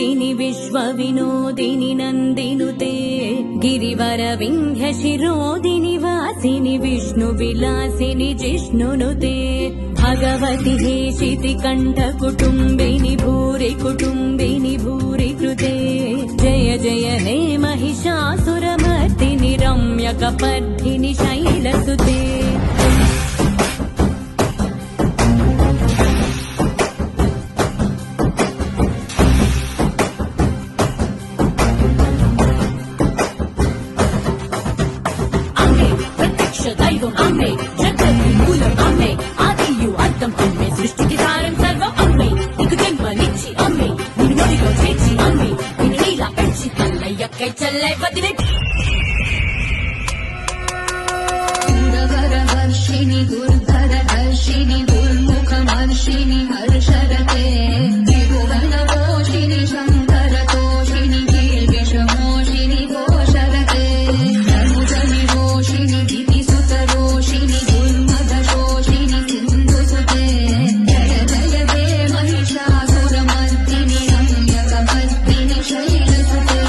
विनोदिनि विश्वविनोदिनि नन्दिनुते गिरिवरविन्ध्यशिरोदिनि वासिनि विष्णुविलासिनि जिष्णुनुते भगवति हेशितिकण्ठकुटुम्बिनि भूरि कुटुम्बिनि भूरि कृते जय जय हे महिषासुरमर्दिनि रम्यकपर्दिनि शैलसुते दैवम् अम्मे जगन्मूलम् अम्मे आदियु अर्थम् अम्मे सृष्टिकि सारम् सर्वम् अम्मे నీకు జన్మనిచ్చి అమ్మే నిన్ను నొడిలో చేర్చి అమ్మే నిన్ను నీలా పెంచి తల్లయ్యక్కై చెల్లై వదిలే వర్షిణి దుర్ధర హర్షిణి దుర్ముఖమర్షిణి హర్షరతే త్రిభువనపోషిణి శంకరతోషిణి కీర్విషమోషిణి ఘోషరతే ధనుజనిరోషిణి దితిసుతరోషిణి దుర్మదశోషిణి సింధుసుతే జయ జయ హే మహిషాసురమర్దిని రమ్యకపర్దిని శైలసుతే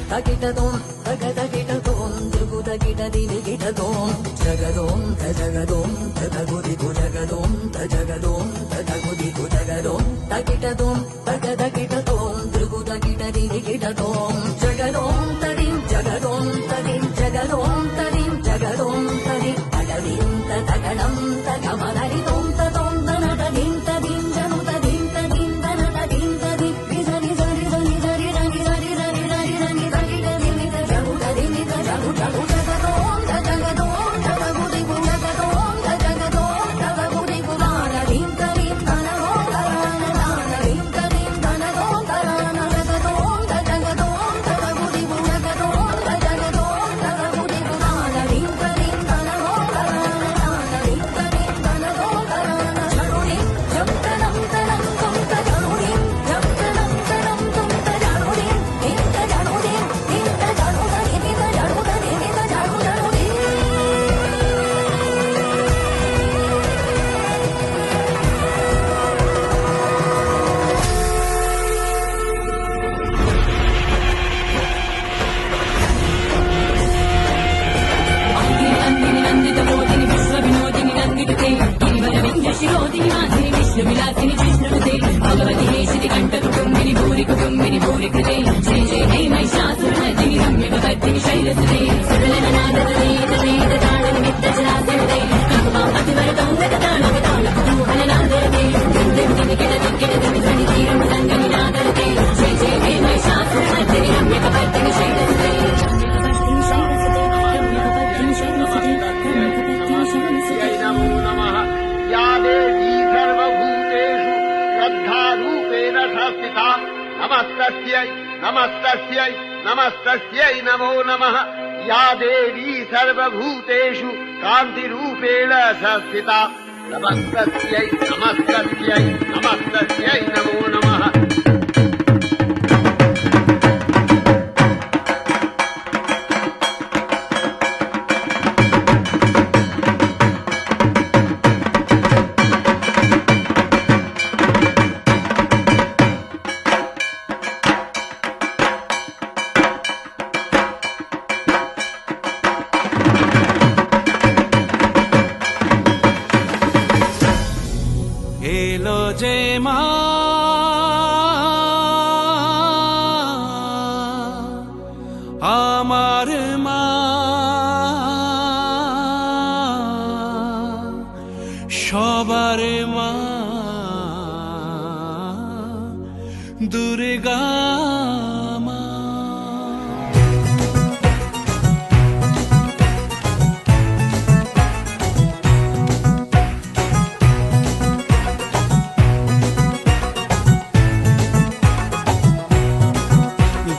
తగిటదోం తగదగిటదోం జగుదగిటదిని గిటదోం జగదోం తజగదోం తగగుదిగు జగదోం తజగదోం తగగుదిగు జగదోం తగిటదోం తగదగిటదోం జగుదగిటదిని గిటదోం జగదోం తదిం జగదోం తదిం జగదోం తదిం జగదోం తది తగదిం తగడం తగమదరిదోం తదోం తనదదిం తదిం జను తదిం తదిం తనదదిం తది విజని జరి జని జరి రని జరి రని రని రని జరి రని జగు తదిని జగు జగు జగదోం జగదోం జగగుదిగు జగదోం జగదోం జగగుదిగు దానదిం తదిం తనదోం దానదిం తదిం తనదోం దాన జగదోం జగదోం జగగుదిగు జగదోం జగదోం జగగుదిగు దానదిం తదిం తనదోం దానదిం తదిం తనదోం దాన జరుని జంతనం తనం తుంత జరుని జంతనం తనం తుంత జరుని ఇంత జరుని ఇంత జరుని ఇంత జరుని ఇంత జరుని నందిని నందిత మోదిని విశ్వవినోదిని నందినుతే గిరివరవింధ్యశిరోదిని వాసిని విష్ణువిలాసిని జిష్ణునుతే భగవతి హేషితి కంఠకుటుంబిని భూరి కుటుంబిని భూరి కృతే జయ జయ హే మహిషాసురమర్దిని రమ్యకపర్దిని శైలసుతే సురలననాదతే తదేత తాళనిమిత్త చరాచరతే కంకుమాం అతివరతం గతతాళగతాళ కుతూహలనాదరతే దిందిందిని కిటదిక్కిటదిని ధ్వని తీరం సంగమి నాదరతే జయ జయ హే మహిషాసురమర్దిని రమ్యకపర్దిని శైలసుతే नमो नमः या देवी सर्वभूतेषु श्रद्धारूपेण संस्थिता नमस्तस्यै नमस्तस्यै नमस्तस्यै नमो नमः या देवी सर्वभूतेषु कान्तिरूपेण संस्थिता नमस्तस्यै नमस्तस्यै नमस्तस्यै नमो नमः এলো যে মা আমার মা সবার মা দুর্গা মা।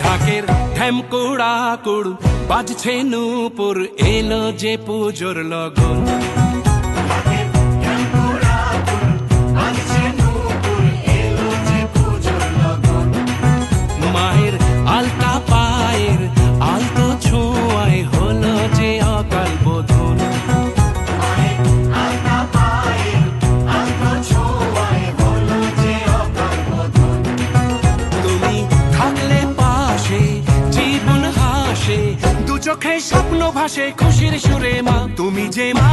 ঢাকের ঢ্যামকুড়া কুড়ু বাজছে নূপুর এলো যে পুজোর লগন মায়ের আলতা পায়ের আলতো ছোঁয়ায় হলো যে অকাল বোধন তুমি থাকলে পাশে জীবন হাসে দু চোখে স্বপ্ন ভাসে খুশির সুরে মা তুমি যে মা